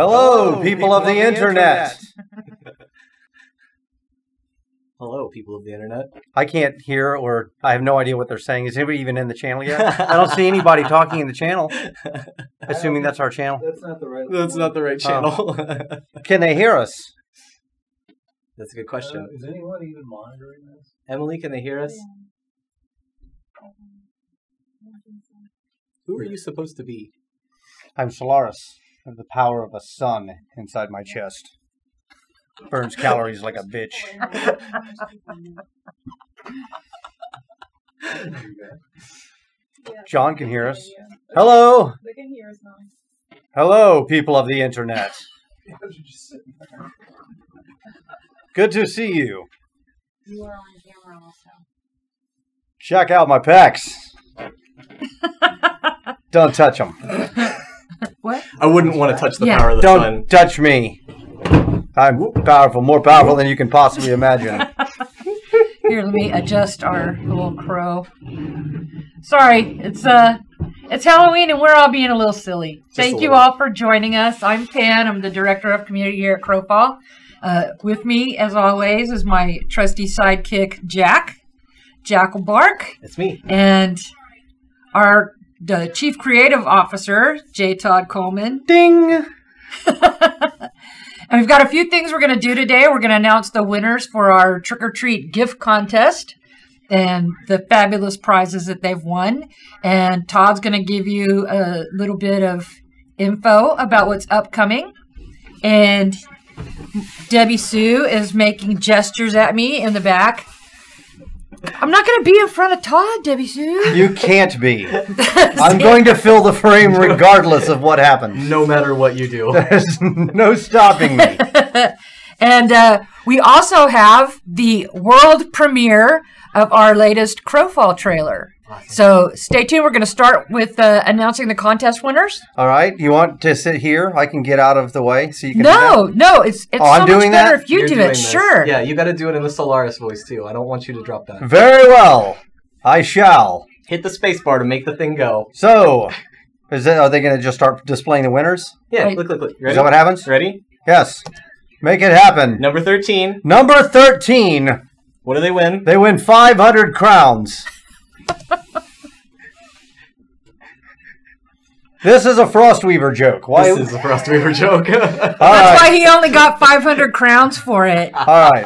Hello, people of the internet. Hello, people of the internet. I can't hear, or I have no idea what they're saying. Is anybody even in the channel yet? I don't see anybody talking in the channel. Assuming that's our channel. That's not the right. That's not the right channel. Can they hear us? That's a good question. Is anyone even monitoring this? Emily, can they hear us? Who are you supposed to be? I'm Solaris. I have the power of a sun inside my chest. Burns calories like a bitch. John can hear us. Hello. They can hear us now. Hello, people of the internet. Good to see you. You are on camera also. Check out my pecs. Don't touch them. What? I wouldn't want to touch the power of the sun. Don't touch me. I'm powerful, more powerful than you can possibly imagine. Here, let me adjust our little crow. Sorry, it's Halloween and we're all being a little silly. Thank you all for joining us. I'm Pan. I'm the Director of Community here at Crowfall. With me, as always, is my trusty sidekick, Jack. Jack will bark. It's me. And the Chief Creative Officer, J Todd Coleman. Ding! And we've got a few things we're going to do today. We're going to announce the winners for our trick-or-treat gift contest and the fabulous prizes that they've won. And Todd's going to give you a little bit of info about what's upcoming. And Debbie Sue is making gestures at me in the back. I'm not going to be in front of Todd, Debbie Sue. You can't be. I'm going to fill the frame regardless of what happens. No matter what you do. There's no stopping me. And we also have the world premiere of our latest Crowfall trailer. So stay tuned. We're going to start with announcing the contest winners. All right. You want to sit here? I can get out of the way so you can. No. It's so I'm much doing better that? if you You're do doing it. this. Sure. Yeah, you got to do it in the Solaris voice too. I don't want you to drop that. Very well. I shall. Hit the space bar to make the thing go. So, are they going to just start displaying the winners? Yeah, Right. look. Ready? Is that what happens? Ready? Yes. Make it happen. Number 13. Number 13. What do they win? They win 500 crowns. This is a Frostweaver joke. Why? This is a Frostweaver joke. That's why he only got 500 crowns for it. All right.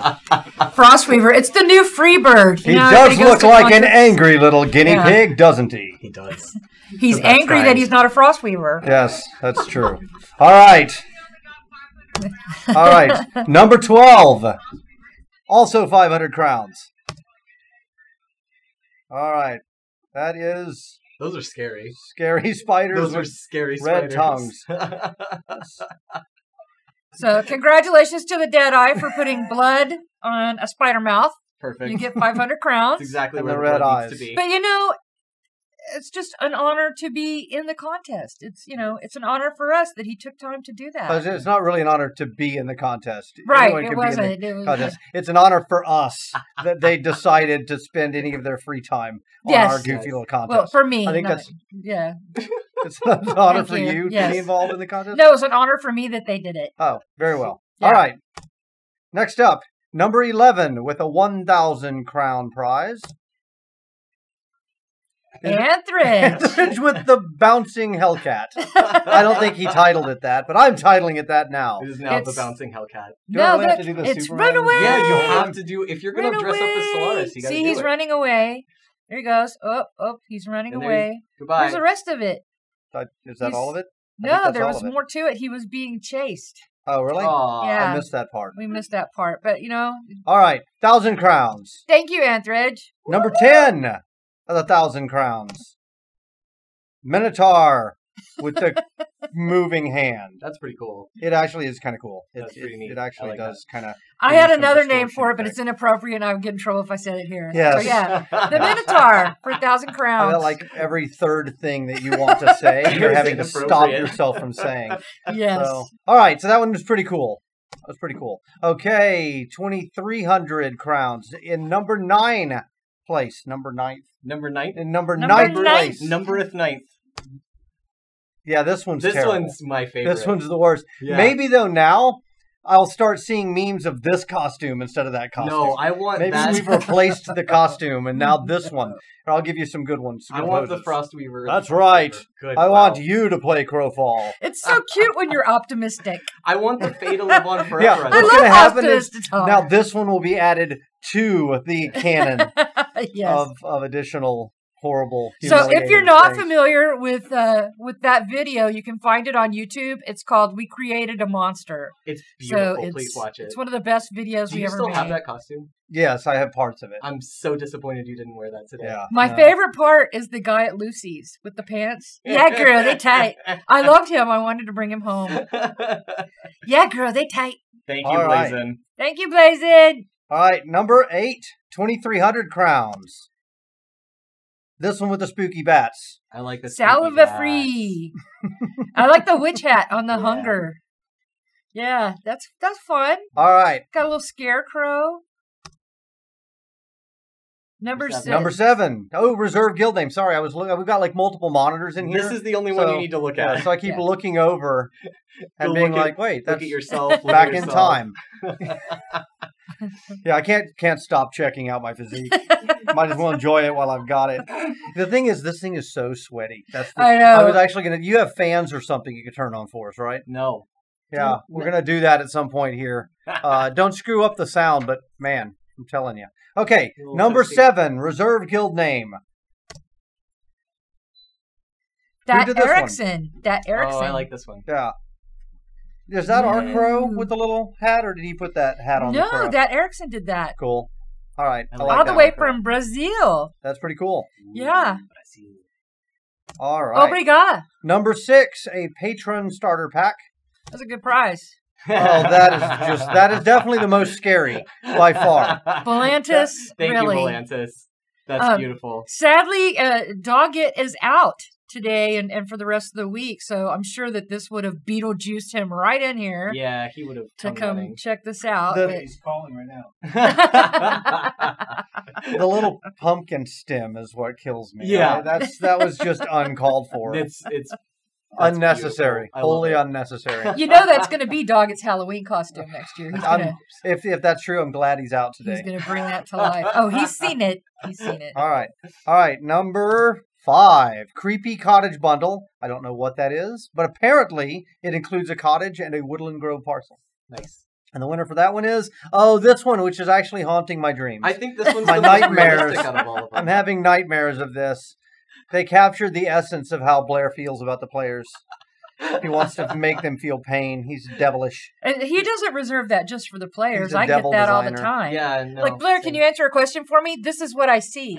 Frostweaver. It's the new Freebird. He does look like an angry little guinea pig, doesn't he? He does. He's angry that he's not a Frostweaver. Yes, that's true. All right. All right. Number 12. Also 500 crowns. All right. That is... Those are scary. Scary spiders. Those are with scary red spiders. tongues. So congratulations to the Deadeye for putting blood on a spider mouth. Perfect. You get 500 crowns. That's exactly And where the the red blood eyes. needs to be. But you know, it's just an honor to be in the contest. It's it's an honor for us that he took time to do that. It's not really an honor to be in the contest. Right, Anyone it can be in wasn't. the It was- contest. It's an honor for us that they decided to spend any of their free time on Yes. our goofy little contest. Well, for me, I think not- that's yeah. it's an honor Thank for you. you to Yes. be involved in the contest. No, it's an honor for me that they did it. Oh, very well. Yeah. All right. Next up, number 11 with a 1,000 crown prize. Anthridge. Anthridge with the bouncing Hellcat. I don't think he titled it that, but I'm titling it that now. It is now It's- the bouncing Hellcat. Do I No, really have to do the it's Superman? run away. Yeah, you have to do. If you're going Run to dress up as away. Solaris, you got to See, do he's it. running away. There he goes. Oh, he's running And away. Goodbye. Where's the rest of it? Is that all of it? I think No, that's there all was of it. more to it. He was being chased. Oh, really? Aw. Yeah. I missed that part. We missed that part. But, All right, 1,000 crowns. thank you, Anthridge. Number 10 of the 1,000 crowns. Minotaur with the moving hand. That's pretty cool. It actually is kind of cool. That's pretty neat. It actually I like does kind of... I Maybe had some another name distortion for it, but effect. it's inappropriate, and I would get in trouble if I said it here. Yes. So, yeah, the Minotaur for 1,000 I crowns. feel like every third thing that you want to say, you're having to stop Inappropriate. yourself from saying. Yes. So, all right, so that one was pretty cool. That was pretty cool. Okay, 2,300 crowns in number 9 place. Number 9th. Number 9th? In number Number 9th ninth? place. Numbereth 9th. Yeah, this one's This terrible. one's my favorite. This one's the worst. Yeah. Maybe though now I'll start seeing memes of this costume instead of that costume. No, I want Maybe that. we've replaced the costume and now this one. And I'll give you some good ones. I want the Frostweaver. That's right. Good. I want you to play Crowfall. It's so cute when you're optimistic. I want the Fae to live on forever. Yeah, I what's love going to happen is optimistic talk. now this one will be added to the canon Yes. of additional horrible. So if you're not things. familiar with that video, you can find it on YouTube. It's called "We Created a Monster." It's beautiful. So Please watch it. It's one of the best videos Do we you ever still made. have that costume? Yes, I have parts of it. I'm so disappointed you didn't wear that today. Yeah. My favorite part is the guy at Lucy's with the pants. Yeah, girl, they tight. I loved him. I wanted to bring him home. Yeah, girl, they tight. Thank you, All right. Blazin. Thank you, Blazin. All right, number 8, 2,300 crowns. This one with the spooky bats. I like the Saliva free. I like the witch hat on the Yeah. hunger. Yeah, that's fun. All right, Got a little scarecrow. Number 6. number 7. Oh, reserve guild name. Sorry, I was looking. We've got like multiple monitors in here. This is the only one So, you need to look Yeah, at. so I keep Yeah. looking over and Go being look at- like, wait, Look that's at yourself. Look back at in yourself. time. Yeah, I can't stop checking out my physique. Might as well enjoy it while I've got it. The thing is, this thing is so sweaty. I know. I was actually gonna. You have fans or something you could turn on for us, right? No. Yeah, we're gonna do that at some point here. Don't screw up the sound, but man, I'm telling you. Okay, A little number tipsy. 7, reserve guild name. That did this one? Erickson. That Erickson. Oh, I like this one. Yeah. Is that our crow No. with the little hat, or did he put that hat on the No, crow? that Erickson did that. Cool. All right. I All like All the that way one. from Brazil. That's pretty cool. Yeah. All right. Obrigado. Number 6, a patron starter pack. That's a good prize. Oh, that is definitely the most scary by far. Volantis, Thank really. you, Volantis. That's beautiful. Sadly, Doggett is out today and for the rest of the week, so I'm sure that this would have Beetlejuiced him right in here Yeah, he would have to come running. check this out. The- but- He's calling right now. The little pumpkin stem is what kills me. Yeah. That was just uncalled for. it's Unnecessary. beautiful. I love Wholly it. unnecessary. You know that's going to be Doggett's Halloween costume next year. He's I'm- if that's true, I'm glad he's out today. going to bring that to life. Oh, he's seen it. He's seen it. All right. Number 5, creepy cottage bundle. I don't know what that is, but apparently it includes a cottage and a woodland grove parcel. Nice. And the winner for that one is this one, which is actually haunting my dreams. I think this one's My the most nightmares. realistic out of all of them. I'm having nightmares of this. They captured the essence of how Blair feels about the players. He wants to make them feel pain. He's devilish. And he doesn't reserve that just for the players. He's a I get devil that all the designer. time. Yeah, no. Like, Blair, can you answer a question for me? This is what I see.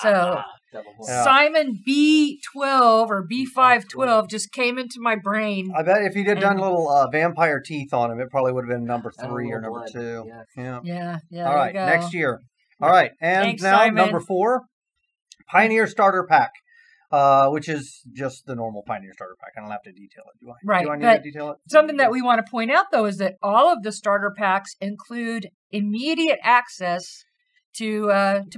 So, Devil horn. Yeah. Simon B12 or B512 just came into my brain. I bet if he'd have done And- little vampire teeth on him, it probably would have been number And a 3 or little number blood. 2. Yeah. Yeah. Yeah. All right, there you go. next year. All right, and Thanks, now Simon. number 4, Pioneer Starter Pack, which is just the normal Pioneer Starter Pack. I don't have to detail it, do I? Right, Do I need but to detail it? Something that we want to point out, though, is that all of the starter packs include immediate access to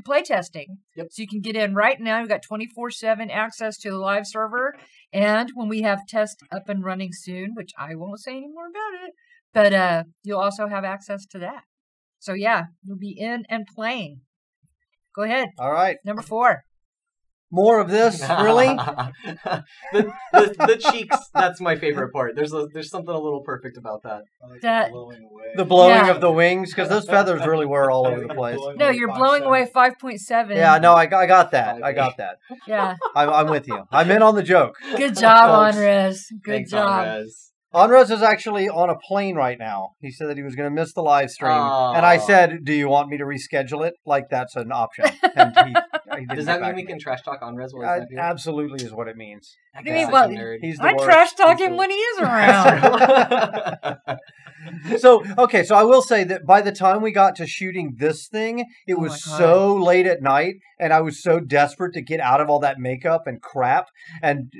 playtesting. Yep. So you can get in right now. You've got 24/7 access to the live server. And when we have tests up and running soon, which I won't say any more about it, but you'll also have access to that. So yeah, you'll be in and playing. Go ahead. All right, Number 4. more of this, really? the cheeks, that's my favorite part. There's something a little perfect about that. I like That- blowing away. The blowing Yeah. of the wings, because those feathers really were all over the place. No, you're blowing away 5.7. Yeah, no, I got that. I got that. Yeah. I'm with you. I'm in on the joke. Good job, Folks. Andres. Good Thanks, job. Andres. Andres is actually on a plane right now. He said that he was going to miss the live stream. And I Aw. said, do you want me to reschedule it? Like that's an option. And he didn't Does get that back mean we to can me. trash talk Andres while he's not here? Absolutely is what it means. That You guy's mean, such well, a nerd. He's the I worst. trash talk He's him the- when he is around. So I will say that by the time we got to shooting this thing, it Oh was my God. so late at night, and I was so desperate to get out of all that makeup and crap. And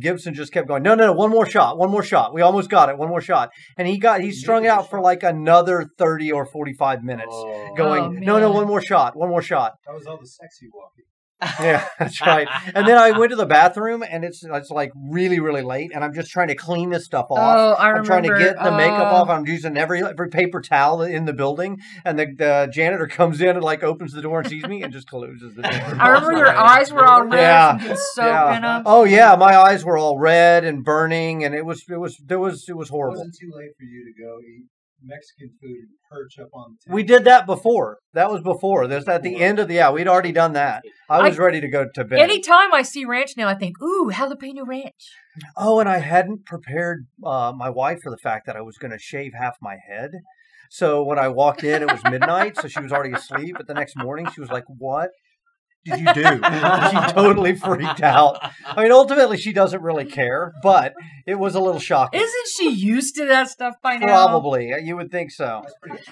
Gibson just kept going, no, one more shot. We almost got it. One more shot. And he strung it out for like another 30 or 45 minutes, Oh. going, Oh, no, man. one more shot. That was all the sexy walking. Yeah, that's right. And then I went to the bathroom, and it's like really, really late, and I'm just trying to clean this stuff off. Oh, I remember. I'm trying to get the makeup off. I'm using every paper towel in the building, and the janitor comes in and like opens the door and sees me and just closes the door. I remember your eyes were all red from getting soap in them. Oh yeah, my eyes were all red and burning, and it was horrible. It wasn't too late for you to go eat Mexican food and perch up on the table. We did that before. That was before. There's at the end of the we'd already done that. I was ready to go to bed. Anytime I see ranch now, I think, ooh, jalapeno ranch. Oh, and I hadn't prepared my wife for the fact that I was going to shave half my head. So when I walked in, it was midnight, so she was already asleep. But the next morning, she was like, "What did you do?" She totally freaked out. I mean, ultimately, she doesn't really care, but it was a little shocking. Isn't she used to that stuff by now? Probably. You would think so.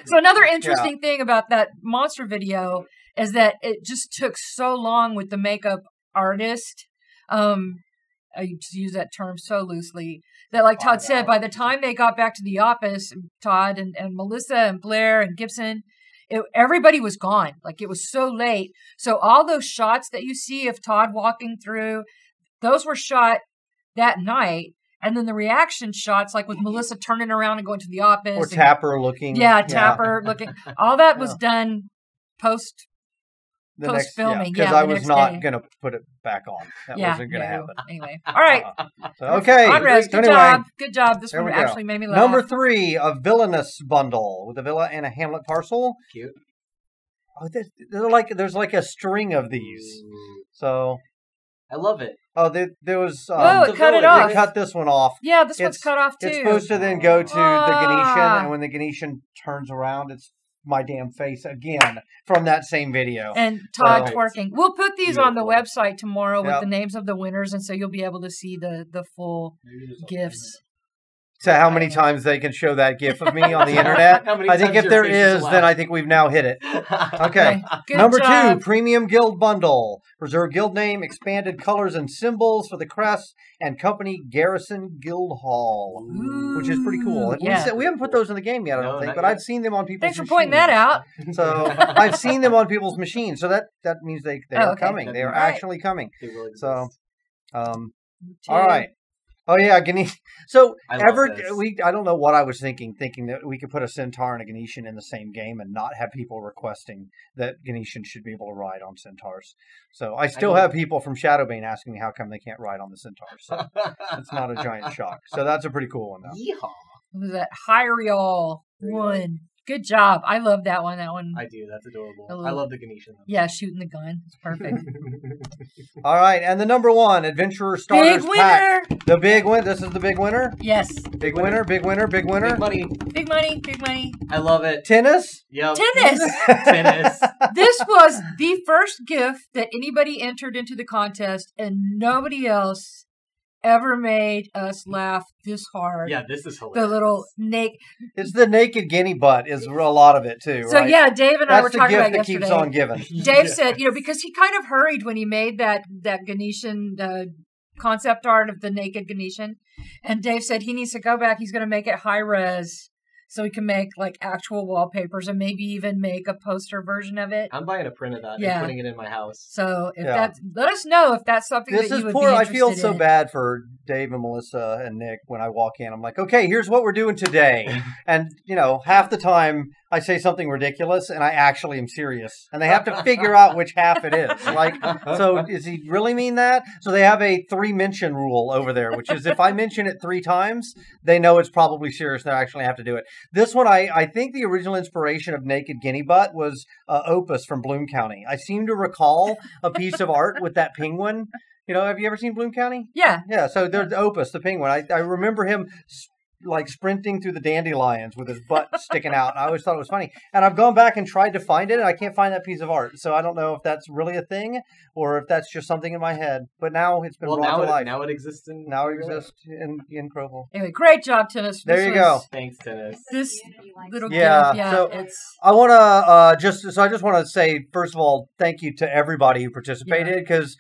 So another interesting thing about that monster video is that it just took so long with the makeup artist. I use that term so loosely that, like Todd said, by the time they got back to the office, Todd and Melissa and Blair and Gibson, everybody was gone. Like, it was so late. So all those shots that you see of Todd walking through, those were shot that night. And then the reaction shots, like with Melissa turning around and going to the office. Or Tapper looking. Yeah, Tapper looking. All that was done post filming. Because I was not going to put it back on. That wasn't going to happen. Anyway. All right. Okay. Andres, good job. Good job. This one actually made me laugh. Number 3, a villainous bundle with a villa and a Hamlet parcel. Cute. Oh, there's like a string of these. So I love it. Oh, there was. It cut it off. They cut this one off. Yeah, this one's cut off too. It's supposed to then go to the Ganetian, and when the Ganetian turns around, it's my damn face again from that same video. And Todd twerking. We'll put these on the website tomorrow with the names of the winners, and so you'll be able to see the full gifs. So how many times they can show that gif of me on the internet? I think if there is, then I think we've now hit it. Okay. Number 2, Premium Guild Bundle. Reserve guild name, expanded colors and symbols for the crest, and company Garrison Guild Hall, which is pretty cool. Yeah. We haven't put those in the game yet, I don't think, but I've seen them on people's machines. Thanks for pointing that out. So I've seen them on people's machines. So that means they are coming. They are actually coming. So, all right. Oh yeah, Ganesian. So I don't know what I was thinking that we could put a Centaur and a Ganesian in the same game and not have people requesting that Ganesian should be able to ride on Centaurs. So I still have people from Shadowbane asking me how come they can't ride on the Centaurs. So it's not a giant shock. So that's a pretty cool one though. Yeehaw. What was that? Hyrial one. Good job. I love that one. I do. That's adorable. I love the Ganesian. Yeah, shooting the gun. It's perfect. All right. And the number 1, Adventurer Starters Pack. The big win. This is the big winner? Yes. Big winner, big winner, big winner. Big money. Big money, big money. I love it. Tennis? Yep. Tennis. Tennis. This was the first gift that anybody entered into the contest, and nobody else ever made us laugh this hard. Yeah, this is hilarious. The little naked. It's the naked guinea butt is a lot of it too. So right? yeah, Dave and I were talking about That's the gift that keeps on giving. Dave said, because he kind of hurried when he made that Ganesian concept art of the naked Ganesian, and Dave said he needs to go back. He's going to make it high res. So we can make like actual wallpapers and maybe even make a poster version of it. I'm buying a print of that and putting it in my house. So if let us know if that's something that you would be interested in. I feel so bad for Dave and Melissa and Nick when I walk in. I'm like, okay, here's what we're doing today. And, half the time I say something ridiculous and I actually am serious. And they have to figure out which half it is. Like, so does he really mean that? So they have a 3-mention rule over there, which is if I mention it 3 times, they know it's probably serious and they actually have to do it. This one, I think the original inspiration of Naked Guinea Butt was Opus from Bloom County. I seem to recall a piece of art with that penguin. Have you ever seen Bloom County? Yeah. Yeah, so there's Opus, the penguin. I remember him like sprinting through the dandelions with his butt sticking out. I always thought it was funny. And I've gone back and tried to find it, and I can't find that piece of art. So I don't know if that's really a thing or if that's just something in my head. But now it's been brought to life. Now it exists in in Crowfall. Anyway, great job, Tennis. There you go. Thanks, Tennis. This little gift, so I want to I just want to say, first of all, thank you to everybody who participated, because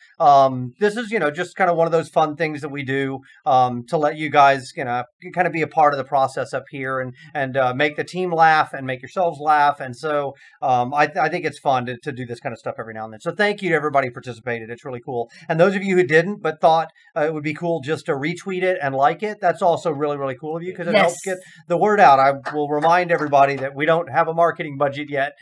this is just kind of one of those fun things that we do to let you guys kind of be a part of the process up here and make the team laugh and make yourselves laugh. And so I think it's fun to do this kind of stuff every now and then. So thank you to everybody who participated. It's really cool. And those of you who didn't but thought it would be cool just to retweet it and like it, that's also really, really cool of you because it helps get the word out. I will remind everybody that we don't have a marketing budget yet.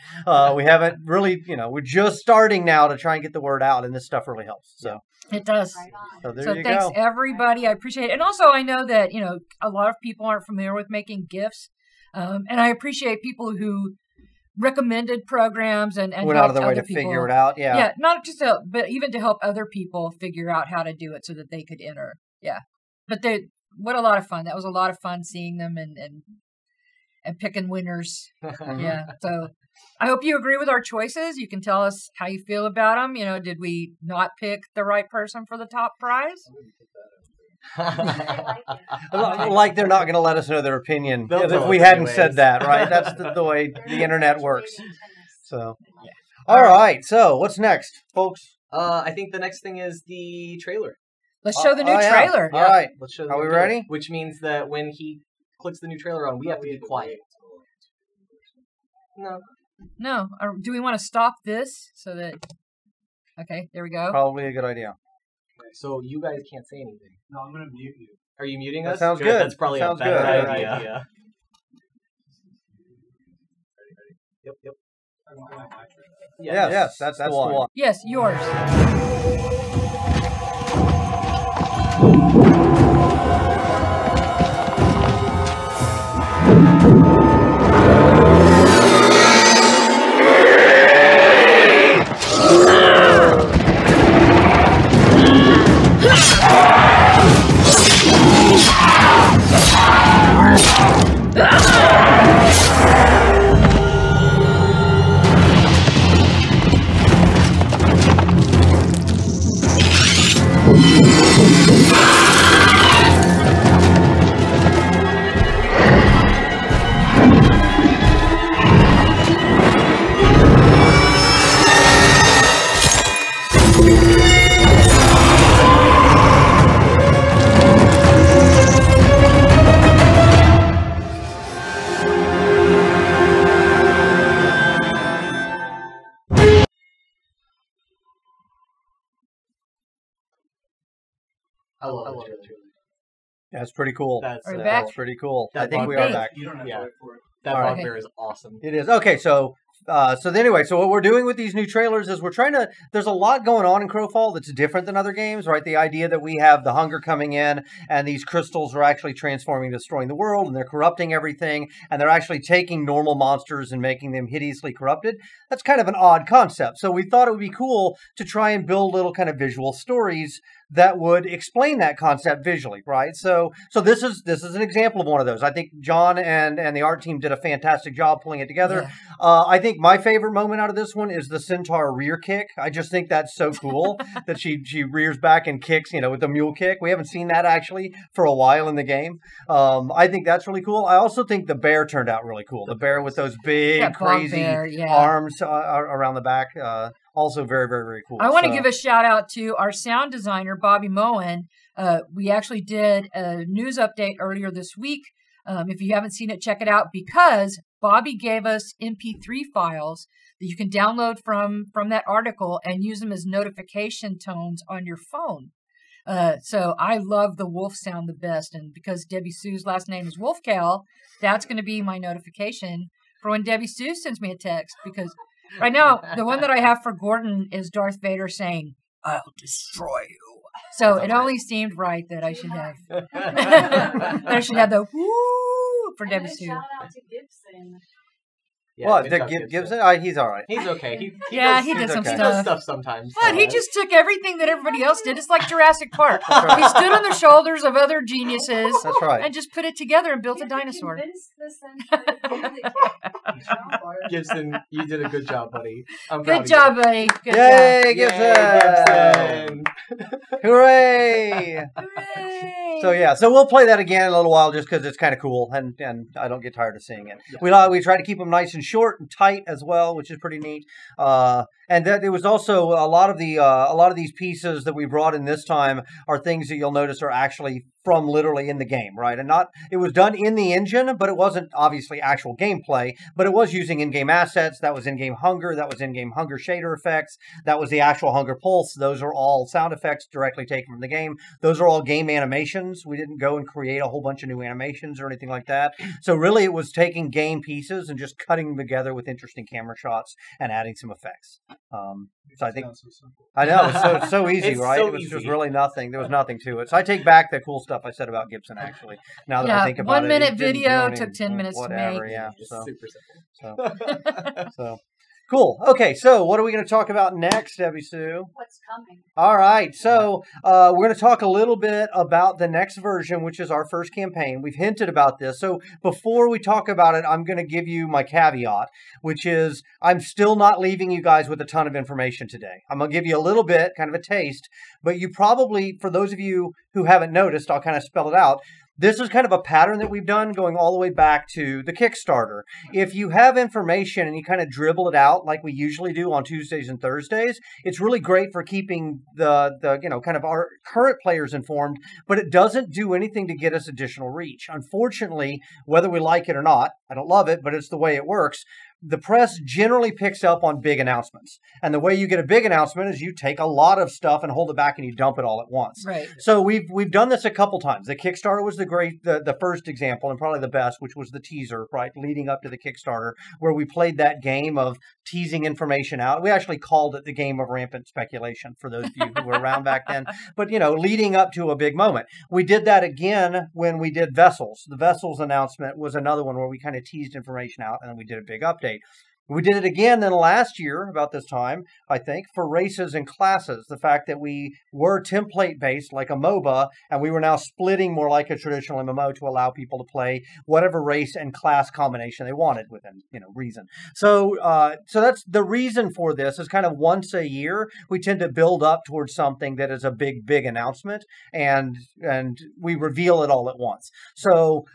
We haven't really, we're just starting now to try and get the word out, and this stuff really helps. So it does. So there you thanks go. Everybody. I appreciate it. And also I know that, a lot of people aren't familiar with making gifs. And I appreciate people who recommended programs and went out of their way to figure it out. Yeah. Yeah. Not just but even to help other people figure out how to do it so that they could enter. Yeah. But what a lot of fun. That was a lot of fun seeing them and picking winners. Yeah. So I hope you agree with our choices. You can tell us how you feel about them. Did we not pick the right person for the top prize? Like they're not going to let us know their opinion if we hadn't said that, right? That's the way the internet works. So, all right. So what's next, folks? I think the next thing is the trailer. Let's show the new trailer. All right. Let's show. Are we ready? Which means that when he clicks the new trailer on, we have to be quiet. No. Do we want to stop this so that? Okay, there we go. Probably a good idea. So you guys can't say anything. No, I'm going to mute you. Are you muting That us? sounds good. That's probably Sounds a better good. idea. Yep. Yes, that's the one. Yes, yours. I love it. That's pretty cool. Are we back? That's pretty cool. I think we are back. You don't have to wait for it. That All bugbear is awesome. It is. Okay, so what we're doing with these new trailers is we're trying to, there's a lot going on in Crowfall that's different than other games, right? The idea that we have the hunger coming in and these crystals are actually transforming, destroying the world, and they're corrupting everything, and they're actually taking normal monsters and making them hideously corrupted. That's kind of an odd concept. So we thought it would be cool to try and build little kind of visual stories that would explain that concept visually, right? So this is an example of one of those. I think John and the art team did a fantastic job pulling it together. Yeah. I think my favorite moment out of this one is the centaur rear kick. I just think that's so cool that she rears back and kicks, with the mule kick. We haven't seen that actually for a while in the game. I think that's really cool. I also think the bear turned out really cool. The bear with those big, crazy arms around the back. Also very, very, very cool. I want to give a shout out to our sound designer, Bobby Moen. We actually did a news update earlier this week. If you haven't seen it, check it out, because Bobby gave us MP3 files that you can download from that article and use them as notification tones on your phone. So I love the wolf sound the best. And because Debbie Sue's last name is Wolfcal, that's going to be my notification for when Debbie Sue sends me a text, because right now, the one that I have for Gordon is Darth Vader saying, "I'll destroy you." So it only seemed right that I should have the woo for Debbie Sue. Shout out to Gibson. Yeah, Gibson? He's all right. He's okay. He did some He does stuff sometimes. But he just took everything that everybody else did. It's like Jurassic Park. He stood on the shoulders of other geniuses. That's right. And just put it together and built a dinosaur. Gibson, you did a good job, buddy. Good job, buddy. Good Yay, job. Gibson! Gibson! Hooray! Hooray! So yeah, so we'll play that again in a little while just because it's kind of cool and I don't get tired of seeing it. Yeah. We try to keep them nice and short and tight as well, which is pretty neat. And that there was also a lot of these pieces that we brought in this time are things that you'll notice are actually from literally in the game, right? And it was done in the engine, but it wasn't obviously actual gameplay, but it was using in-game assets. That was in-game hunger. That was in-game hunger shader effects. That was the actual hunger pulse. Those are all sound effects directly taken from the game. Those are all game animations. We didn't go and create a whole bunch of new animations or anything like that. So really it was taking game pieces and just cutting them together with interesting camera shots and adding some effects. So I think Sounds so simple. I know it's so easy, It's right? so It was just easy. really nothing. There was nothing to it. So I take back the cool stuff I said about Gibson. Actually, now that I think about 1 it, minute it didn't video do any- took 10 minutes to whatever, make. Yeah, It's so super simple. so cool. Okay, so what are we going to talk about next, Debbie Sue? What's coming? All right, so we're going to talk a little bit about the next version, which is our first campaign. We've hinted about this. So before we talk about it, I'm going to give you my caveat, which is I'm still not leaving you guys with a ton of information today. I'm going to give you a little bit, kind of a taste, but you probably, for those of you who haven't noticed, I'll kind of spell it out. This is kind of a pattern that we've done going all the way back to the Kickstarter. If you have information and you kind of dribble it out like we usually do on Tuesdays and Thursdays, it's really great for keeping the kind of our current players informed, but it doesn't do anything to get us additional reach. Unfortunately, whether we like it or not, I don't love it, but it's the way it works. The press generally picks up on big announcements. And the way you get a big announcement is you take a lot of stuff and hold it back and you dump it all at once. Right. So we've done this a couple times. The Kickstarter was the first example and probably the best, which was the teaser, right, leading up to the Kickstarter, where we played that game of teasing information out. We actually called it the game of rampant speculation for those of you who were around back then. But, leading up to a big moment. We did that again when we did Vessels. The Vessels announcement was another one where we kind of teased information out and then we did a big update. We did it again then last year, about this time, I think, for races and classes. The fact that we were template-based, like a MOBA, and we were now splitting more like a traditional MMO to allow people to play whatever race and class combination they wanted within, reason. So that's the reason for this is kind of once a year, we tend to build up towards something that is a big, big announcement, and we reveal it all at once. So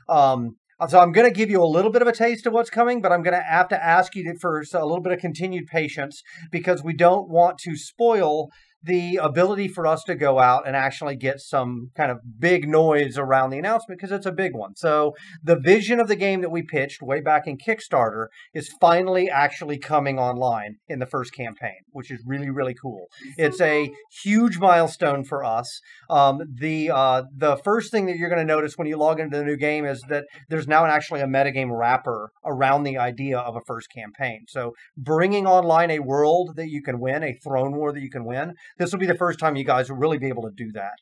I'm going to give you a little bit of a taste of what's coming, but I'm going to have to ask you for a little bit of continued patience because we don't want to spoil the ability for us to go out and actually get some kind of big noise around the announcement because it's a big one. So the vision of the game that we pitched way back in Kickstarter is finally actually coming online in the first campaign, which is really, really cool. It's a huge milestone for us. The first thing that you're going to notice when you log into the new game is that there's now actually a metagame wrapper around the idea of a first campaign. So bringing online a world that you can win, a throne war that you can win, this will be the first time you guys will really be able to do that.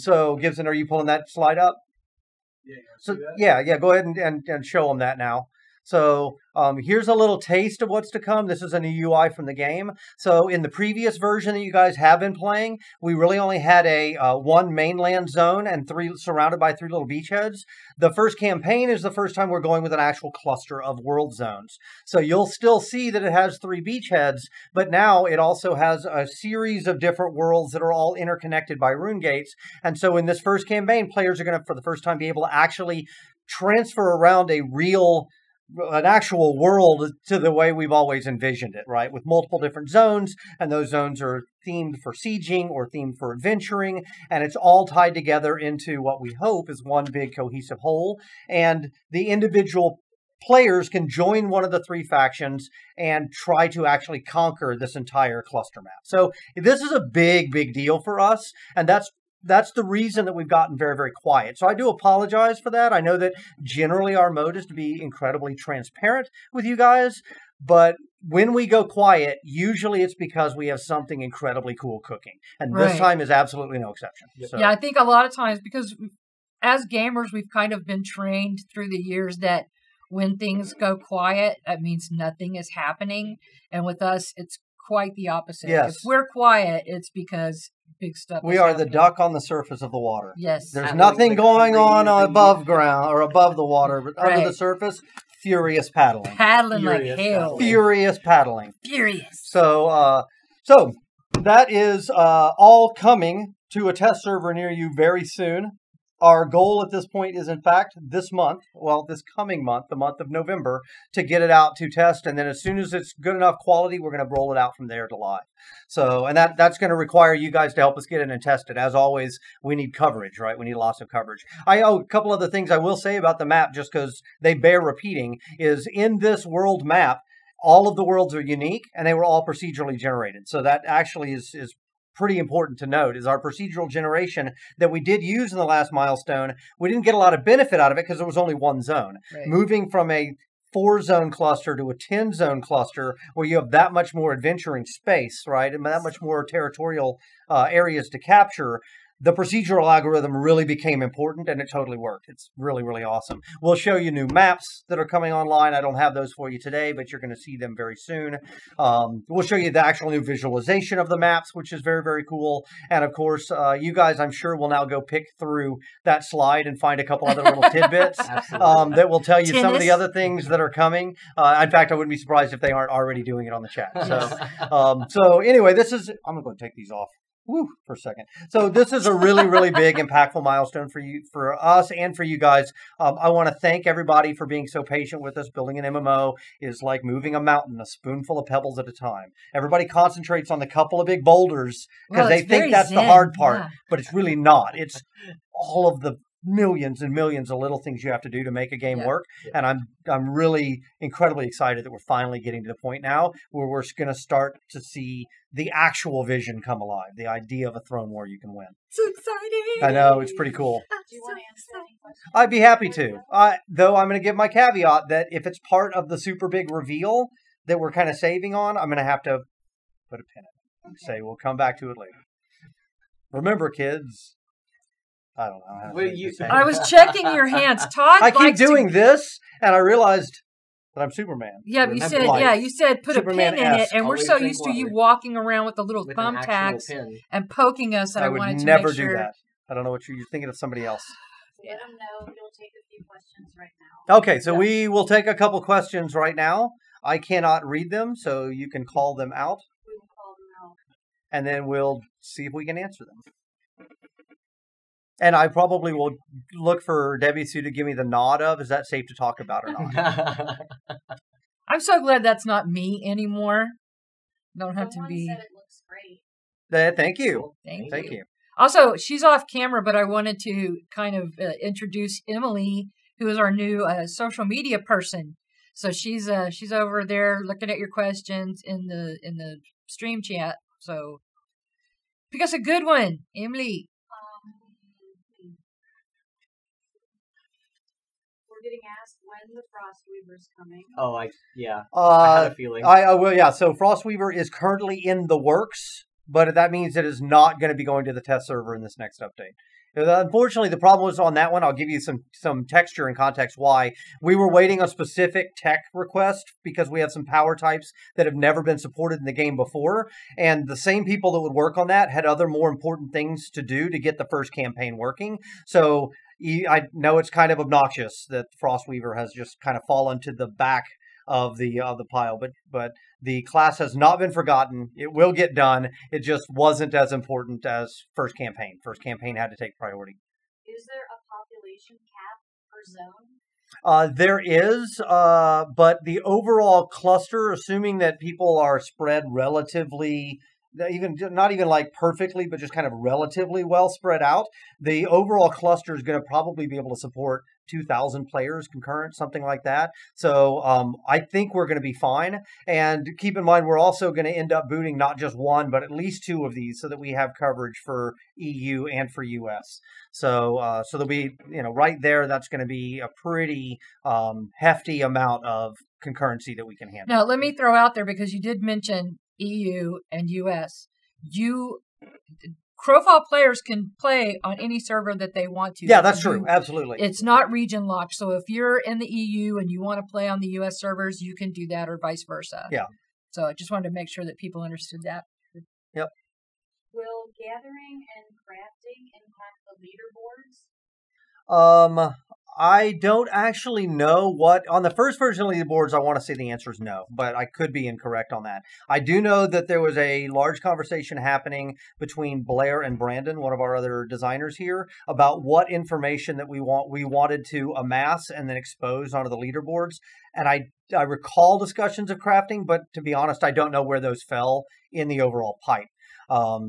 So, Gibson, are you pulling that slide up? Yeah. So, yeah. Go ahead and show them that now. So here's a little taste of what's to come. This is a new UI from the game. So in the previous version that you guys have been playing, we really only had a one mainland zone and surrounded by 3 little beachheads. The first campaign is the first time we're going with an actual cluster of world zones. So you'll still see that it has 3 beachheads, but now it also has a series of different worlds that are all interconnected by rune gates. And so in this first campaign, players are going to, for the first time, be able to actually transfer around an actual world to the way we've always envisioned it, right? With multiple different zones, and those zones are themed for sieging or themed for adventuring, and it's all tied together into what we hope is one big cohesive whole. And the individual players can join one of the 3 factions and try to actually conquer this entire cluster map. So this is a big, big deal for us, and that's the reason that we've gotten very, very quiet. So I do apologize for that. I know that generally our mode is to be incredibly transparent with you guys, but when we go quiet, usually it's because we have something incredibly cool cooking. And this time is absolutely no exception. So. Yeah, I think a lot of times, because as gamers, we've kind of been trained through the years that when things go quiet, that means nothing is happening. And with us, it's quite the opposite. Yes. If we're quiet, it's because big stuff We is are happening. the duck on the surface of the water. Yes. There's And nothing like going on crazy. above ground or above the water, but under the surface, furious paddling. Paddling like Furious hell. paddling. Furious paddling. Furious. So that is all coming to a test server near you very soon. our goal at this point is, in fact, this coming month, the month of November, to get it out to test. And then as soon as it's good enough quality, we're going to roll it out from there to live. So, and that's going to require you guys to help us get in and test it. As always, we need coverage, right? We need lots of coverage. A couple other things I will say about the map, just because they bear repeating, is in this world map, all of the worlds are unique and they were all procedurally generated. So that actually is pretty important to note, is our procedural generation that we did use in the last milestone. We didn't get a lot of benefit out of it because there was only one zone. Right. Moving from a 4-zone cluster to a 10-zone cluster where you have that much more adventuring space, right? And that much more territorial areas to capture. The procedural algorithm really became important, and it totally worked. It's really, really awesome. We'll show you new maps that are coming online. I don't have those for you today, but you're going to see them very soon. We'll show you the actual new visualization of the maps, which is very, very cool. And of course, you guys, I'm sure, will now go pick through that slide and find a couple other little tidbits that will tell you some of the other things that are coming. In fact, I wouldn't be surprised if they aren't already doing it on the chat. So anyway, I'm going to go take these off. For a second. So this is a really, really big, impactful milestone for us, and for you guys. I want to thank everybody for being so patient with us. Building an MMO is like moving a mountain, a spoonful of pebbles at a time. Everybody concentrates on the couple of big boulders because they think that's the hard part, but it's really not. It's all of the millions and millions of little things you have to do to make a game work. And I'm really incredibly excited that we're finally getting to the point now where we're going to start to see the actual vision come alive, the idea of a throne war you can win. So exciting! I know, it's pretty cool. Do you want to answer any questions? I'd be happy to. Though I'm going to give my caveat that if it's part of the super big reveal that we're kind of saving on, I'm going to have to put a pin in it and say we'll come back to it later. Remember, kids, I don't know. I was checking your hands. Todd I keep doing this, and I realized that I'm Superman. Yeah, but you said put Superman a pin in it, and we're Always so drink used to you water. walking around with the little With an actual thumbtacks pin. and poking us that I would wanted to never make sure. do that. I don't know what you're thinking of somebody else. Let them know you'll take a few questions right now. Okay, so we will take a couple questions right now. I cannot read them, so you can call them out, We will call them out. and then we'll see if we can answer them. And I probably will look for Debbie Sue to give me the nod of, is that safe to talk about or not? I'm so glad that's not me anymore. Don't have to Someone be. said it looks great. Thank you. Thank you. Also, she's off camera, but I wanted to kind of introduce Emily, who is our new social media person. So she's over there looking at your questions in the stream chat. So pick us a good one, Emily. We're getting asked when the Frostweaver's coming. Oh, I had a feeling. So Frostweaver is currently in the works, but that means it is not going to be going to the test server in this next update. Unfortunately, the problem was on that one. I'll give you some texture and context why. We were waiting on specific tech requests because we have some power types that have never been supported in the game before. And the same people that would work on that had other more important things to do to get the first campaign working. So I know it's kind of obnoxious that Frostweaver has just kind of fallen to the back of the pile, but the class has not been forgotten. It will get done. It just wasn't as important as first campaign. First campaign had to take priority. Is there a population cap per zone? There is, but the overall cluster, assuming that people are spread relatively, not even like perfectly, but just kind of relatively well spread out, the overall cluster is going to probably be able to support 2,000 players concurrent, something like that. So I think we're going to be fine. And keep in mind, we're also going to end up booting not just one, but at least two of these so that we have coverage for EU and for US. So there'll be, right there, that's going to be a pretty hefty amount of concurrency that we can handle. Now, let me throw out there, because you did mention EU and US. Crowfall players can play on any server that they want to. Yeah, that's true. Absolutely. It's not region locked. So if you're in the EU and you want to play on the US servers, you can do that, or vice versa. Yeah. So I just wanted to make sure that people understood that. Yep. Will gathering and crafting impact the leaderboards? I don't actually know what on the first version of leaderboards. I want to say the answer is no, but I could be incorrect on that. I do know that there was a large conversation happening between Blair and Brandon, one of our other designers here, about what information that we wanted to amass and then expose onto the leaderboards. And I recall discussions of crafting, but to be honest, I don't know where those fell in the overall pipe.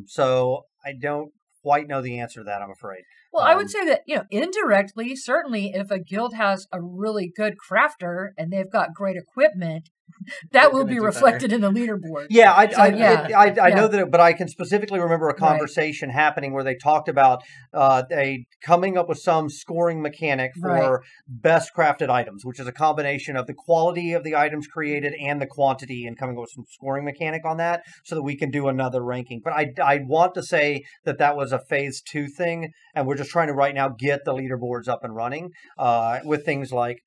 So I don't quite know the answer to that, I'm afraid. Well, I would say that, indirectly, certainly if a guild has a really good crafter and they've got great equipment, that will be reflected in the leaderboard. Yeah, I know that, but I can specifically remember a conversation happening where they talked about coming up with some scoring mechanic for best crafted items, which is a combination of the quality of the items created and the quantity, and coming up with some scoring mechanic on that so that we can do another ranking. But I want to say that was a phase 2 thing, and we're just trying to right now get the leaderboards up and running with things like,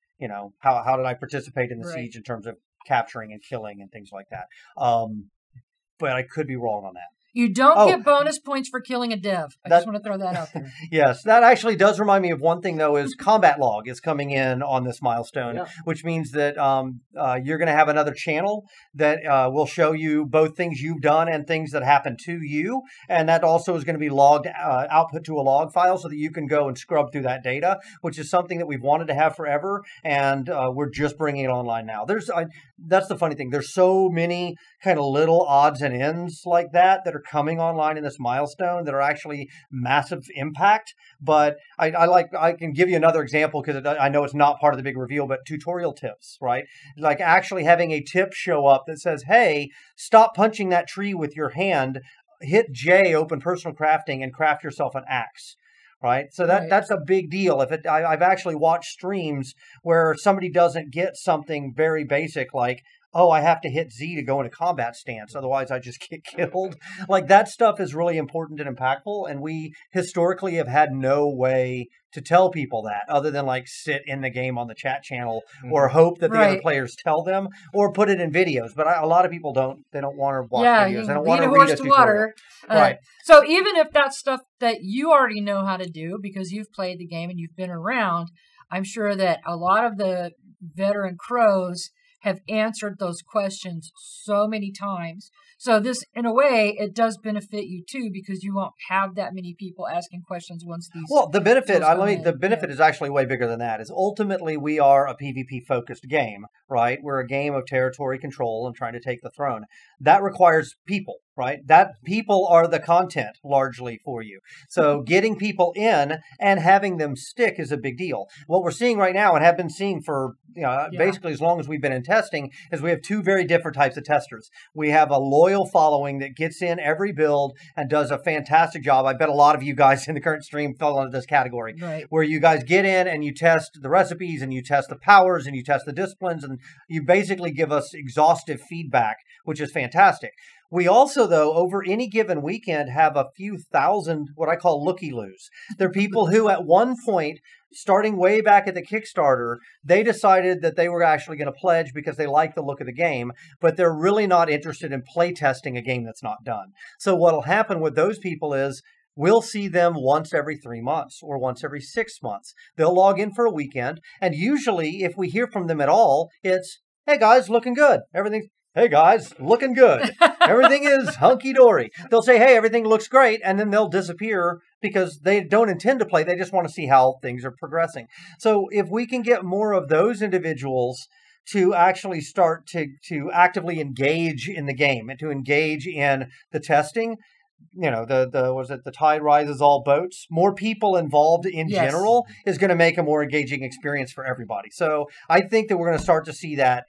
how did I participate in the siege in terms of capturing and killing and things like that. But I could be wrong on that. You don't get bonus points for killing a dev. I just want to throw that out there. Yes, that actually does remind me of one thing, though, is combat log is coming in on this milestone, which means that you're going to have another channel that will show you both things you've done and things that happen to you. And that also is going to be logged output to a log file so that you can go and scrub through that data, which is something that we've wanted to have forever. And we're just bringing it online now. That's the funny thing. There's so many kind of little odds and ends like that are coming online in this milestone that are actually massive impact. But I can give you another example because I know it's not part of the big reveal, but tutorial tips, right? Like actually having a tip show up that says, hey, stop punching that tree with your hand, hit J, open personal crafting, and craft yourself an axe. Right. So that's a big deal. I've actually watched streams where somebody doesn't get something very basic like, oh, I have to hit Z to go in a combat stance. Otherwise, I just get killed. Like that stuff is really important and impactful. And we historically have had no way to tell people that other than like sit in the game on the chat channel or hope that the other players tell them or put it in videos. But a lot of people don't want to watch videos. They don't want to read a tutorial. Right. So even if that's stuff that you already know how to do because you've played the game and you've been around, I'm sure that a lot of the veteran crows have answered those questions so many times. So this, in a way, it does benefit you too because you won't have that many people asking questions once these. Well, the benefit is actually way bigger than that. Is ultimately we are a PvP focused game, right? We're a game of territory control and trying to take the throne. That requires people, right? That people are the content largely for you. So getting people in and having them stick is a big deal. What we're seeing right now and have been seeing for basically as long as we've been in testing is we have two very different types of testers. We have a loyal following that gets in every build and does a fantastic job. I bet a lot of you guys in the current stream fell into this category, where you guys get in and you test the recipes and you test the powers and you test the disciplines and you basically give us exhaustive feedback, which is fantastic. We also, though, over any given weekend have a few thousand what I call looky-loos. They're people who at one point, starting way back at the Kickstarter, they decided that they were actually going to pledge because they like the look of the game, but they're really not interested in play testing a game that's not done. So what'll happen with those people is we'll see them once every 3 months or once every 6 months. They'll log in for a weekend, and usually if we hear from them at all, it's, hey guys, looking good. Hey guys, looking good. Everything is hunky-dory. They'll say, hey, everything looks great, and then they'll disappear because they don't intend to play. They just want to see how things are progressing. So if we can get more of those individuals to actually start to actively engage in the game and to engage in the testing, the tide rises all boats. More people involved in general is going to make a more engaging experience for everybody. So I think that we're going to start to see that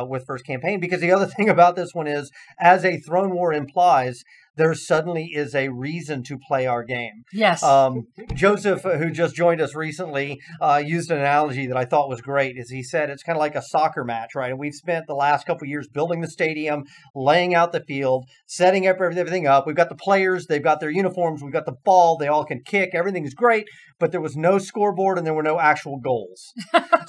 with first campaign, because the other thing about this one is, as a throne war implies, there suddenly is a reason to play our game. Yes. Joseph, who just joined us recently, used an analogy that I thought was great. Is he said it's kind of like a soccer match, right? And we've spent the last couple of years building the stadium, laying out the field, setting up everything up. We've got the players, they've got their uniforms, we've got the ball, they all can kick, everything is great, but there was no scoreboard and there were no actual goals.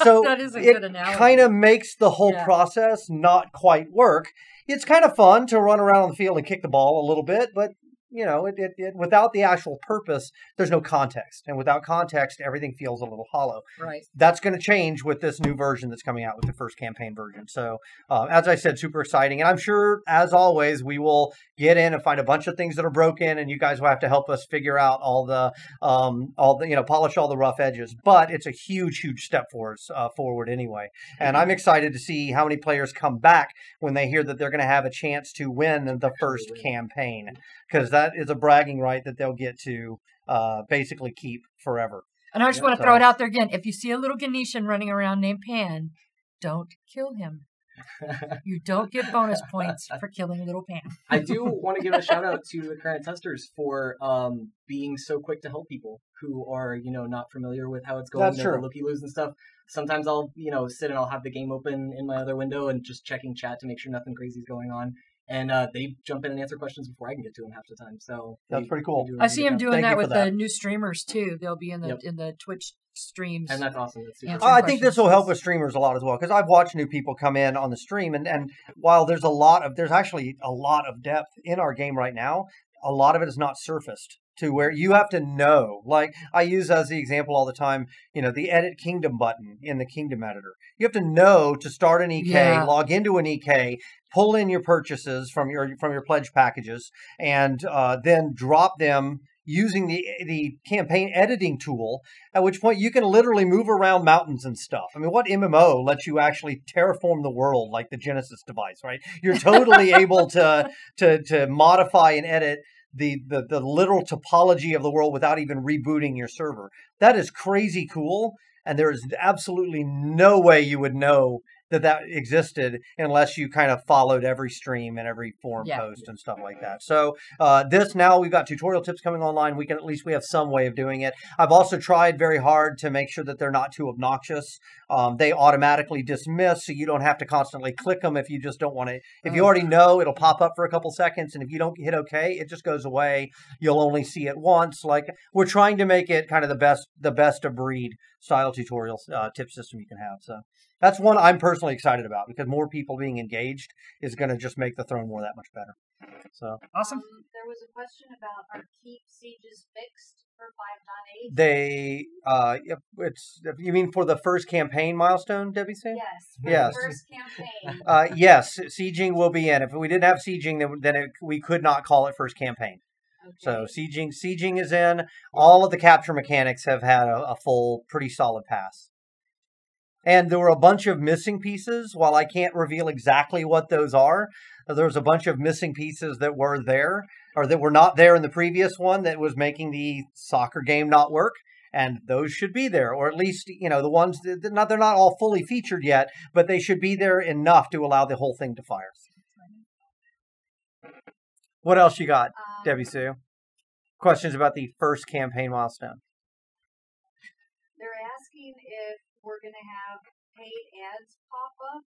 So that is a good analogy. It kind of makes the whole process not quite work. It's kind of fun to run around on the field and kick the ball a little bit, but without the actual purpose, there's no context. And without context, everything feels a little hollow. Right. That's going to change with this new version that's coming out with the first campaign version. So, as I said, super exciting. And I'm sure, as always, we will get in and find a bunch of things that are broken, and you guys will have to help us figure out all the polish all the rough edges. But it's a huge, huge step for us forward anyway. And I'm excited to see how many players come back when they hear that they're going to have a chance to win the first campaign, because that is a bragging right that they'll get to basically keep forever. And I just want to throw it out there again. If you see a little Ganeshan running around named Pan, don't kill him. You don't get bonus points for killing little Pan. I do want to give a shout out to the current testers for being so quick to help people who are, not familiar with how it's going. That's true. Looky-loos and stuff. Sometimes I'll, sit and I'll have the game open in my other window and just checking chat to make sure nothing crazy is going on. And they jump in and answer questions before I can get to them half the time. So that's pretty cool. I see them doing that with the new streamers too. They'll be in the Twitch streams. And that's awesome. That's super I think this will help with streamers a lot as well, because I've watched new people come in on the stream, and while there's actually a lot of depth in our game right now, a lot of it is not surfaced to where you have to know. Like I use as the example all the time, the edit kingdom button in the kingdom editor. You have to know to start an EK, log into an EK, pull in your purchases from your pledge packages, and then drop them using the campaign editing tool, at which point you can literally move around mountains and stuff. I mean, what MMO lets you actually terraform the world like the Genesis device, right? You're totally able to modify and edit the literal topology of the world without even rebooting your server. That is crazy cool, and there is absolutely no way you would know that existed unless you kind of followed every stream and every forum post and stuff like that. So now we've got tutorial tips coming online. We have some way of doing it. I've also tried very hard to make sure that they're not too obnoxious. They automatically dismiss, so you don't have to constantly click them if you just don't want to. If you already know, it'll pop up for a couple seconds, and if you don't hit OK, it just goes away. You'll only see it once. Like, we're trying to make it kind of the best of breed style tutorial tip system you can have. So that's one I'm personally excited about, because more people being engaged is going to just make the Throne War that much better. So awesome. There was a question about, are keep sieges fixed for 5.8? They you mean for the first campaign milestone, Debbie? Say yes. For the first campaign. Yes, sieging will be in. If we didn't have sieging, then we could not call it first campaign. Okay. So sieging is in. All of the capture mechanics have had a full, pretty solid pass. And there were a bunch of missing pieces. While I can't reveal exactly what those are, there was a bunch of missing pieces that were there, or that were not there in the previous one, that was making the soccer game not work. And those should be there, or at least, the ones that they're not all fully featured yet, but they should be there enough to allow the whole thing to fire. What else you got, Debbie Sue? Questions about the first campaign milestone? They're asking if we're going to have paid ads pop up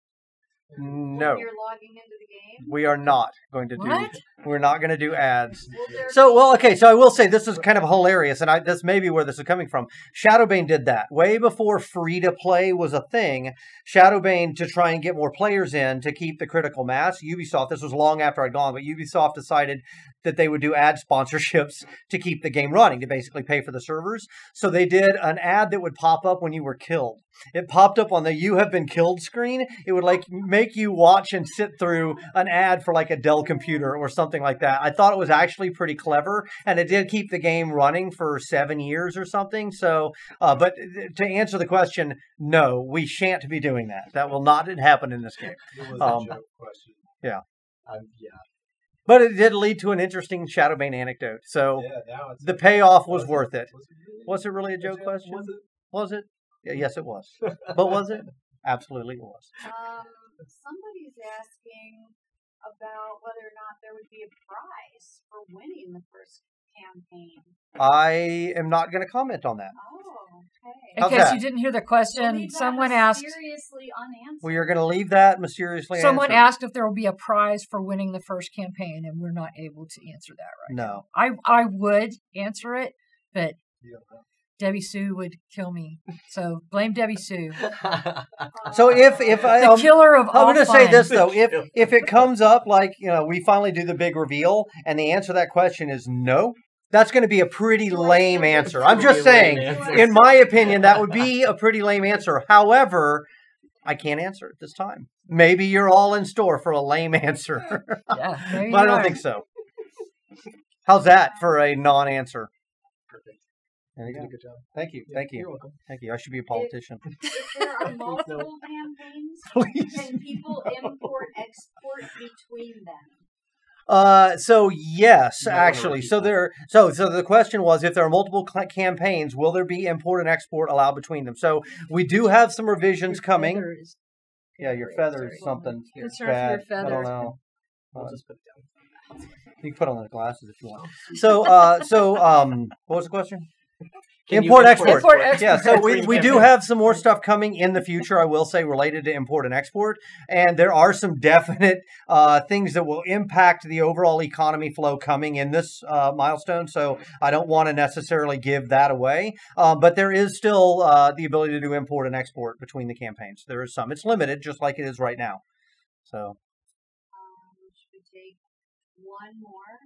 No. when you're logging into the game. We are not going to do. What? We're not going to do ads. Well, So I will say this is kind of hilarious, and this may be where this is coming from. Shadowbane did that way before free to play was a thing. Shadowbane, to try and get more players in to keep the critical mass. Ubisoft, this was long after I'd gone, but Ubisoft decided that they would do ad sponsorships to keep the game running, to basically pay for the servers. So they did an ad that would pop up when you were killed. It popped up on the "You have been killed" screen. It would make you watch and sit through an ad for like a Dell computer or something like that. I thought it was actually pretty clever, and it did keep the game running for 7 years or something. So, but to answer the question, no, we shan't be doing that. That will not happen in this game. It was a joke question. Yeah. Yeah. But it did lead to an interesting Shadowbane anecdote. So Now it's the payoff was worth it. Was Was it really a joke question? Was it? Yeah, yes, it was. it? But was it? Absolutely it was. Somebody's asking about whether or not there would be a prize for winning the first campaign. I am not going to comment on that. Oh, okay. In How's case that? you didn't hear the We'll question, leave that someone asked. mysteriously unanswered. We are going to leave that mysteriously Someone answered. asked if there will be a prize for winning the first campaign, and we're not able to answer that right now. No. I would answer it, but You don't know. Debbie Sue would kill me. So blame Debbie Sue. So if The killer of all I'm going to say fun. this though, if it comes up like, we finally do the big reveal and the answer to that question is no, that's going to be a pretty lame answer. I'm just saying, in my opinion, that would be a pretty lame answer. However, I can't answer it this time. Maybe you're all in store for a lame answer. Yeah, there you But I don't are. think so. How's that for a non-answer? Perfect. There you You go. did a good job. Thank you. Thank you. You're welcome. Thank you. I should be a politician. If there are multiple campaigns, Please. can people import export between them? So yes, You might wanna actually. repeat So that. so the question was, if there are multiple campaigns, will there be import and export allowed between them? So we do have some revisions coming. Feathers. Yeah, your feathers, something Concerned for bad. your I don't feathers. know. I'll just put it down. You can put on the glasses if you want. So what was the question? Can you Import, export. Import, export. Yeah, so we Between do campaigns. have some more stuff coming in the future, I will say, related to import and export. And there are some definite things that will impact the overall economy flow coming in this milestone. So I don't want to necessarily give that away. But there is still the ability to do import and export between the campaigns. There is some. It's limited, just like it is right now. So Should we take one more?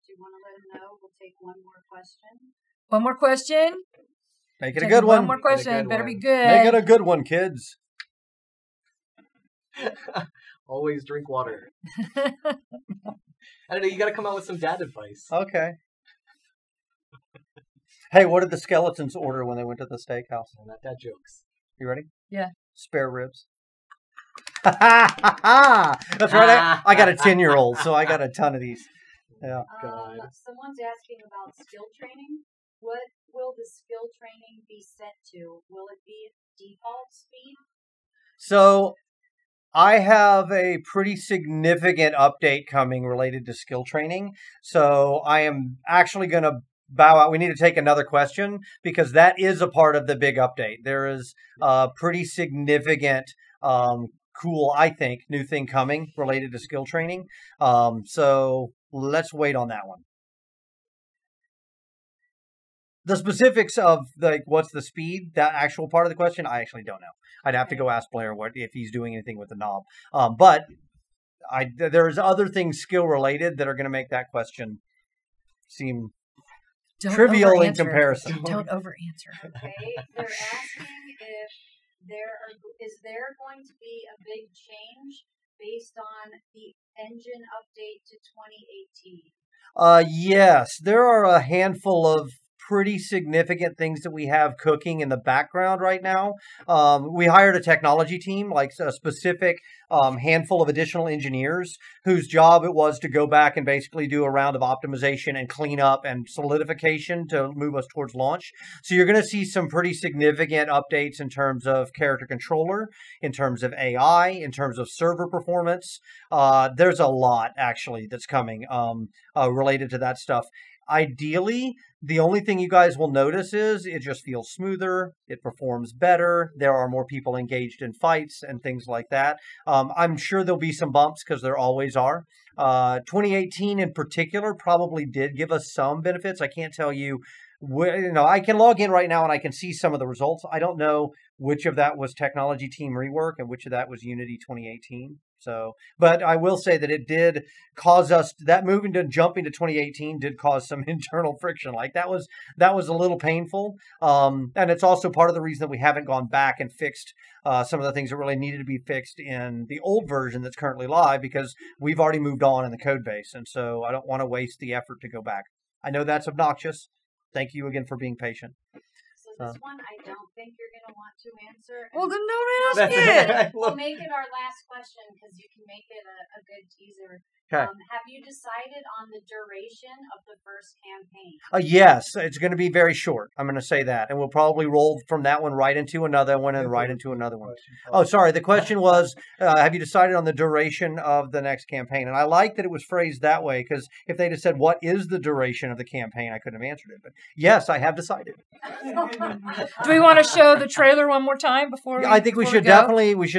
Do you want to let them know? We'll take one more question. One more question. make it a Take good one. One more question. good Better one. be good. Make it a good one, kids. Always drink water. I don't know. You got to come out with some dad advice. Okay. Hey, what did the skeletons order when they went to the steakhouse? Not dad jokes. You ready? Yeah. Spare ribs. That's right. I got a 10-year-old, so I got a ton of these. Yeah. God. Someone's asking about skill training. What will the skill training be set to? Will it be default speed? So I have a pretty significant update coming related to skill training. So I am actually going to bow out. We need to take another question because that is a part of the big update. There is a pretty significant, cool, I think, new thing coming related to skill training. So let's wait on that one. The specifics of what's the speed, that actual part of the question, I actually don't know. I'd have to go ask Blair if he's doing anything with the knob. But there's other things skill related that are going to make that question seem Don't trivial in over-answer. comparison. Don't over answer. Okay. They're asking if is there going to be a big change based on the engine update to 2018? Yes, there are a handful of pretty significant things that we have cooking in the background right now. We hired a technology team, like a specific handful of additional engineers whose job it was to go back and basically do a round of optimization and cleanup and solidification to move us towards launch. So you're going to see some pretty significant updates in terms of character controller, in terms of AI, in terms of server performance. There's a lot actually that's coming related to that stuff. Ideally, the only thing you guys will notice is it just feels smoother, it performs better, there are more people engaged in fights and things like that. I'm sure there'll be some bumps because there always are. 2018 in particular probably did give us some benefits. I can't tell you I can log in right now and I can see some of the results. I don't know which of that was technology team rework and which of that was Unity 2018. So, but I will say that it did cause us that jumping to 2018 did cause some internal friction. Like that was a little painful. And it's also part of the reason that we haven't gone back and fixed some of the things that really needed to be fixed in the old version that's currently live because we've already moved on in the code base. And so I don't want to waste the effort to go back. I know that's obnoxious. Thank you again for being patient. So this one I don't think you're going to want to answer. Well, then don't ask it. We'll make it our last question because you can make it a good teaser. Okay. Have you decided on the duration of the first campaign? Yes, it's going to be very short. I'm going to say that. And we'll probably roll from that one right into another one and right into another one. Oh, sorry. The question was, have you decided on the duration of the next campaign? And I like that it was phrased that way because if they'd have said, what is the duration of the campaign? I couldn't have answered it. But yes, I have decided. Do we want to show the trailer one more time before? I think we before should go?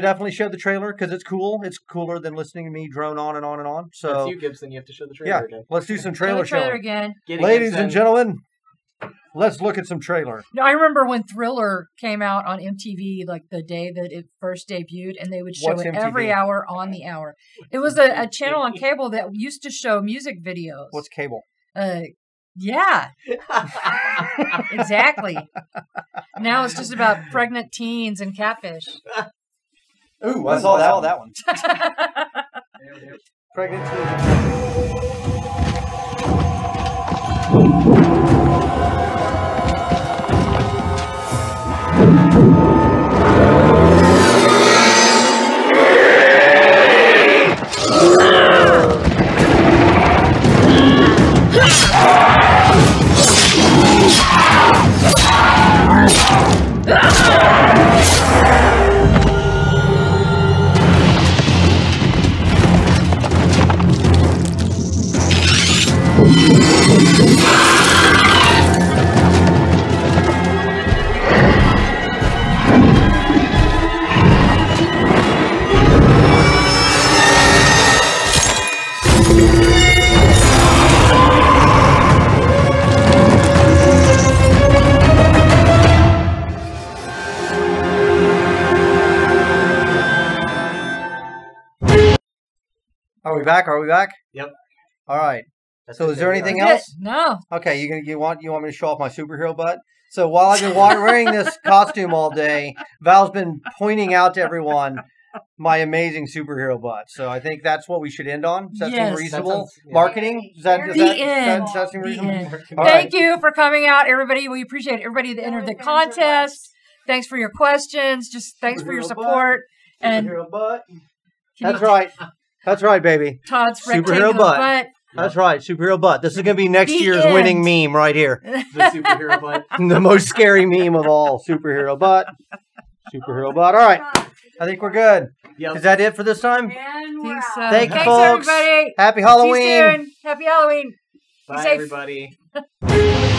definitely show the trailer because it's cool. It's cooler than listening to me drone on and on and on. That's So you, Gibson. You have to show the trailer yeah, again. let's do some Show the trailer trailer showing. again. Get it, Ladies Gibson. and gentlemen, Let's look at some trailer. No, I remember when Thriller came out on MTV, like the day that it first debuted, and they would show What's it MTV? every hour on the hour. It was a channel on cable that used to show music videos. What's cable? Yeah, exactly. Now it's just about pregnant teens and catfish. Ooh, I saw that one. Pregnant teens. Are we back? Are we back? Yep. All right. That's So it, is there we anything are. else? No. Okay, you want me to show off my superhero butt? So while I've been wearing this costume all day, Val's been pointing out to everyone my amazing superhero butt. So I think that's what we should end on. Does that Yes. seem reasonable? That sounds- yeah. Marketing? Does that end. does that seem The reasonable? end. All Thank right. you for coming out, everybody. We appreciate everybody that entered the contest. Thanks for your questions. Just thanks for your Superhero support. And Superhero butt. can That's you- right. That's right, baby. Todd's Superhero rectangular butt. butt. That's right. Superhero butt. This is going to be next The year's end. winning meme right here. The superhero butt. The most scary meme of all. Superhero butt. Superhero butt. All right. I think we're good. Yep. Is that it for this time? And we're Think so. out. Thank you, Thanks, folks. everybody. Happy See you Halloween. soon. Happy Halloween. Bye, safe. everybody.